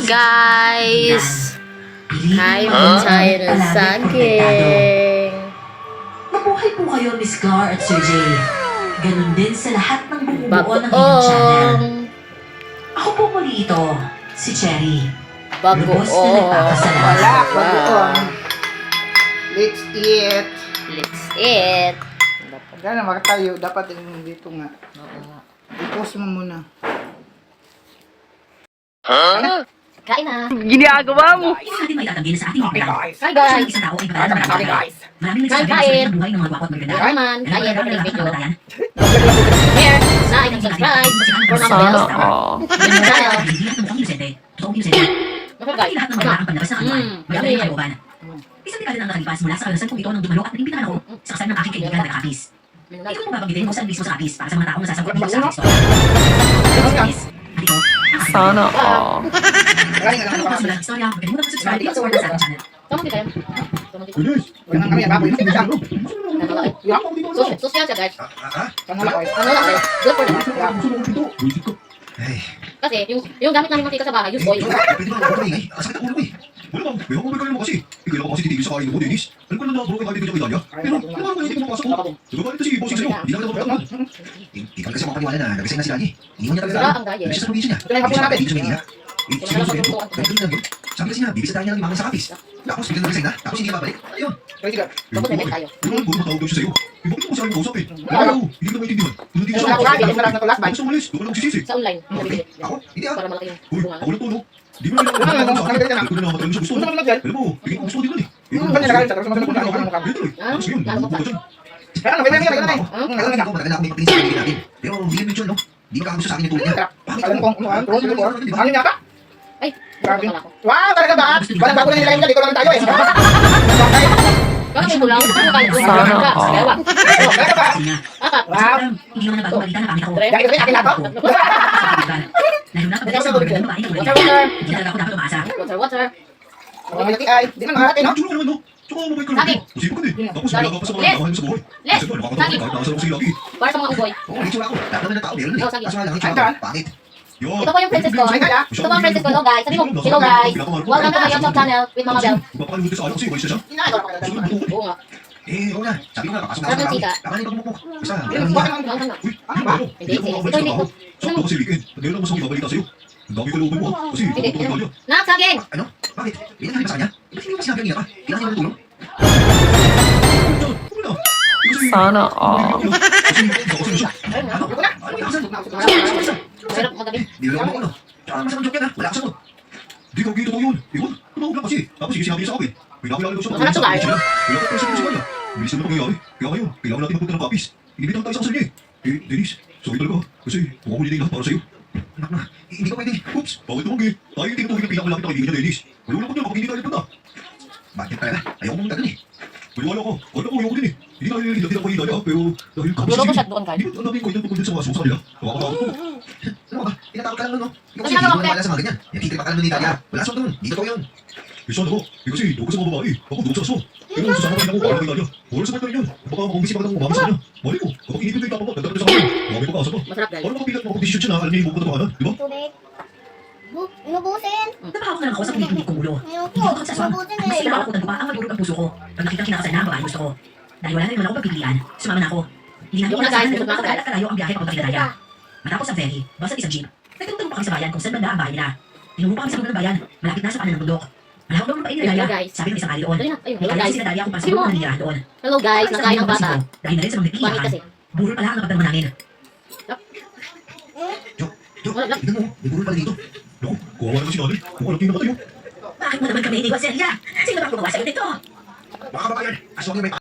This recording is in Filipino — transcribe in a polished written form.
guys! Kain po tayo ng saging. Mabuhay po kayo, Miss Gar at Sir Jay. Ganon din sa lahat ng bumubuo ng inyong channel. Bagoong. Ako po muli ito, si Cherry. Lubos na Bagoong. nagpapasalamat. Wala, bagoong. Let's eat. Let's eat. Gana, makatayo. Dapat yung dito nga. I-pause mo muna. Kain na. Ginagawa mo. Hindi natin may tatanggi na sa ating mga guys. Hi guys. Isang tao ay pagkakaroon ng mga guys. Maraming Kain, nagsasabi kain. ng buhay ng mga gwapot at maganda. Kain man. Kain Ano ang ba video. kamatayan? Share, like, and subscribe. For mga Sana bells. all. Yung channel. Hindi lahat ng mukhang inosente. Totoong inosente. Okay guys. Hindi lahat ng mga ang panlabas na kaluan. Wala Yummy. tayong kalooban. Isang dekada na ang nakalipas mula sa kalalasan kong ito nang dumalo at nalimbitahan ako sa kasal ng aking kaibigan na taga-Kapis. Ikaw mo babanggitin kung saan mismo sa Kapis para sa mga taong nasasangkot dito sa Kapis. Halito, Sana all. Maraming ano alam ba na sa istorya? Magaling mo na mag-subscribe at support sa ating channel. Tama din kayo. Tama din. Ganang kami, baboy. Hindi siya. Sus yan siya guys. Kanala ko. Ano lang eh. Good for them. Kasi yung gamit namin mantika sa bahay, use oil. Pwede ba ako maingay? Sakit ang ulo ko eh. Wala bang, may ako mo kasi. Kailangan ko kasi titigil sa kain mo, Dennis. Alam ko na na-broke ang dito sa Italia. Pero, kailangan ko hindi ko mapasok ko. Nagagalit na si bossing sa'yo. Hindi na kita mapagkat. Ikaw kasi makapaniwala na nagasing na si Lagi. Hindi mo niya Sira talaga. ang diet. Nagsiya sa probinsya niya. Ito na yung hapunan natin. Dito sa Maynila. Siguro sa ganito. Ganito lang yun. Sabi kasi niya, bibisitahin niya lang yung mama sa Kapis. Tapos, biglang nagasing na. Tapos hindi ka babalik. Ayun. Sige. Bakit may tayo? Yung kung matawag daw siya sa'yo. Eh, bakit mo sa'yo kausap eh? Ayaw, hindi ko na maintindihan. Hindi ko Ito siya na ako, hindi ko na tulas, bye. Gusto umalis, doon ka lang sisisi. Sa online. Okay. Ako? Hindi ah. Para malaki yung Uy, bunga. ako lang to, no? Di mo na Ano, ano, sa akin. ano, Alam ko na naman talaga siya gusto. Ano naman yan? Alam mo, bigyan ko gusto ko din nun eh. Ano ba nilagay sa susunod ko na ano ka? Ah, Tapos yun, lalo bubog pa. ka dyan. Kaya ano, may Ako, Ano matagal na ako may papiling sa kaibigan natin. Pero hindi yan mention, no? Di ba gusto sa akin yung tulad niya? Bakit Alam ako? ko kung ano, tulos ko. Ano niya ka? Ay, Grabe. wala ko. Wow, talaga ba? Walang bago na nilagay mo dito lang tayo eh. Bakit mo lang? Ano kayo? Sana all. Ewan. Talaga ba? Kasi nga, Apat. Wow. hindi naman na bagong balita na pangit ako. Tre. Dahil ito akin na to. Lalo na kapag sa mga magandang babae tulad Water, niya. water. Hindi talaga ako dapat umaasa. Water, water. Mga malaki ay, di na makakati, no? Tsura ka naman, no? Tsaka mabait ka Lagi. naman. Masipag ka din. Tapos Lagi. wala ka pa sa mga Les. kakahan mo sa buhay. Les. Kasi ba, nakakatawa Lagi. ka kahit nakasal ko sa iyo lagi. Para sa mga uboy. Oo, may tsura ako. Lahat naman ng tao meron eh. Oh, sige. Kaso nga lang, yung tsura Saan? ko, pangit. Yun. Ito po yung princess ko. Ay, kaya? Ito po ang princess ko. Hello guys. Sabi mo, hello guys. Welcome to my YouTube channel with Mama Bell. Magpapalimutin ka sa akin kasi walis na siya. Ginagawa ko Gusto na. ko ito. Oo nga. Eh, oo na. Sabi ko nga, papasok na Sarap ako ng sa chika. bahay. Tama na yung pagmumuk. Basta, Yung walang buwan hiya. ng Welcome na. Uy, ano ba ito? Hindi, Hindi ko sige. makabalis Ito ka hindi ako. ko. Sakto kasi weekend. Ngayon lang masang ibabalita sa'yo. Ang dami ko looban mo ah. Kasi Hindi. totoo Italia. Nak, saging. Ano? Bakit? Pinangalit sa kanya? Ba't hindi mo ba sinabi kanina ka? Kailangan niya ng tulong? Sana all. Mahirap magabi. Nilalaman mo ano? Tsaka masamang joke yan ha? Wala ka sagot. Di ka totoo yun. Ewan, tumawag lang kasi. Tapos sige, sinabi niya sa akin. May nakilala daw siya. Masarap to, guys. Wala ka pala sa kanya. Bilis naman nangyayari. Kaya ngayon, kailangan natin magpunta ng kapis. Inibitahan tayo sa kasal niya eh. Eh, Dennis, sorry talaga ha. Kasi mukhang huli na yung lahat para sa'yo. Anak na, hindi ka pwede. Oops, bakit tumagi? Tayo yung tinutuloy ng pinakamalapit na kaibigan niya, Dennis. Wala lang po niya kapag hindi tayo punta. Bakit talaga? Ayaw mong tagal eh. Maniwala ko. Wala ko, ayaw ko din eh. Hindi tayo hindi ako hihidaya pero dahil kapis Lolo ko siya doon guys. hindi mo alam ko ilan tungkol din sa mga susa nila. Nakakatakot ko. Ano ba? Tinatakot ka lang nun, no? Ikaw kasi Ano hindi ba, mo maniwala sa mga ganyan. Yung kikita ka lang nun ni Italia. Wala aswang doon. Hindi totoo yun. Eh, sana ko. Eh, kasi doon ka sa mga babae. Ako doon sa aswang. Pero sasama ka rin ako para kay Italia. Wala sa kanya yun. Baka makumbisi pa ka ng umama sa kanya. Mali ko. Kapag inipin mo yung tapang ko, nagdadala sa akin. Marami pag-asa pa. Masarap guys. Paano makapilat mo kung desisyon siya na alam niya yung buong katotohanan? Di ba? Tubig. Inubusin. Napahawak na lang ako sa kumikinig kong ulo. Ayoko. Hindi ako sa aswang. Inubusin Mas eh. pinakalakutan ko pa ang madurog ang puso ko. Pag nakita kinakasal na ang babae gusto ko. Dahil wala na naman ako pagpipilian, sumama na ako. Hindi namin Yung mga guys, inasahan na yung mga matagal at kalayo ang biyahe papunta kay Dalia. Matapos ang ferry, bus at isang jeep, nagtutulong pa kami sa bayan kung saan banda ang bahay nila. Tinungo pa kami sa lugar ng bayan, malapit na sa kanan ng bundok. Malawak daw ang lupain ni Dalia, Hello, guys. sabi ng isang ali doon. Dali na. Ayun, May hello kaya guys. si Dalia kung paano Sino? siguro nanirahan doon. Hello guys. Nakain ang bata. Dahil na rin sa mga Bakit nagpiyahan, kasi? burol pala ang napagdama namin. Jo, tignan mo. May burol pala dito. Naku, kawawa naman si nanay. Kung alam niyo namatay yun. Bakit mo naman kami iniwan, Celia? Sino ba ang gumawa sa'yo nito? Mga kababayan, aswang yung may